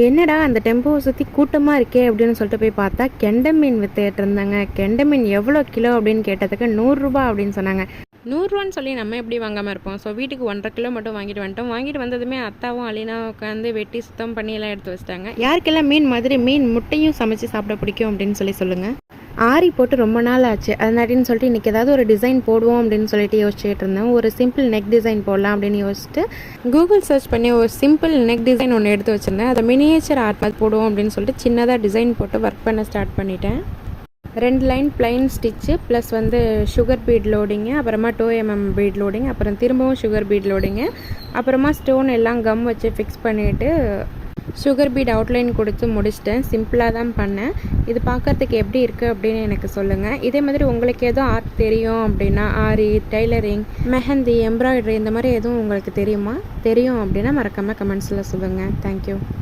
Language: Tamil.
என்னடா அந்த டெம்போவை சுற்றி கூட்டமாக இருக்கே அப்படின்னு சொல்லிட்டு போய் பார்த்தா கெண்டை மீன் வித்துட்டு இருந்தாங்க. கெண்டை மீன் எவ்வளோ கிலோ அப்படின்னு கேட்டதுக்கு 100 ரூபா அப்படின்னு சொன்னாங்க. 100 ரூபான்னு சொல்லி நம்ம எப்படி வாங்காமல் இருப்போம். ஸோ வீட்டுக்கு 1.5 கிலோ மட்டும் வாங்கிட்டு வந்துட்டோம். வாங்கிட்டு வந்ததுமே அத்தாவும் அலினா உட்காந்து வெட்டி சுத்தம் பண்ணி எல்லாம் எடுத்து வச்சிட்டாங்க. யாருக்கெல்லாம் மீன் மாதிரி மீன் முட்டையும் சமைச்சு சாப்பிட பிடிக்கும் அப்படின்னு சொல்லி சொல்லுங்கள். ஆரி போட்டு ரொம்ப நாள் ஆச்சு. அதனாட்டின்னு சொல்லிட்டு இன்றைக்கி ஏதாவது ஒரு டிசைன் போடுவோம் அப்படின்னு சொல்லிட்டு யோசிச்சுட்டு இருந்தேன். ஒரு சிம்பிள் நெக் டிசைன் போடலாம் அப்படின்னு யோசிச்சுட்டு கூகுள் சர்ச் பண்ணி ஒரு சிம்பிள் நெக் டிசைன் ஒன்று எடுத்து வச்சுருந்தேன். அதை மினியேச்சர் ஆர்ட் மாதிரி போடுவோம் அப்படின்னு சொல்லிட்டு சின்னதாக டிசைன் போட்டு ஒர்க் பண்ண ஸ்டார்ட் பண்ணிட்டேன். 2 லைன் பிளைன் ஸ்டிச்சு ப்ளஸ் வந்து சுகர் பீட் லோடிங்கு, அப்புறமா 2mm பீட் லோடிங், அப்புறம் திரும்பவும் சுகர் பீட் லோடிங்கு, அப்புறமா ஸ்டோன் எல்லாம் கம் வச்சு ஃபிக்ஸ் பண்ணிவிட்டு சுகர் பீட் அவுட்லைன் கொடுத்து முடிச்சிட்டேன். சிம்பிளாக தான் பண்ணேன். இது பார்க்குறதுக்கு எப்படி இருக்குது அப்படின்னு எனக்கு சொல்லுங்கள். இதே மாதிரி உங்களுக்கு எதுவும் ஆர்ட் தெரியும் அப்படின்னா, ஆரி, டெய்லரிங், மெஹந்தி, எம்ப்ராய்டரி இந்த மாதிரி எதுவும் உங்களுக்கு தெரியுமா? தெரியும் அப்படின்னா மறக்காமல் கமெண்ட்ஸில் சொல்லுங்கள். தேங்க்யூ.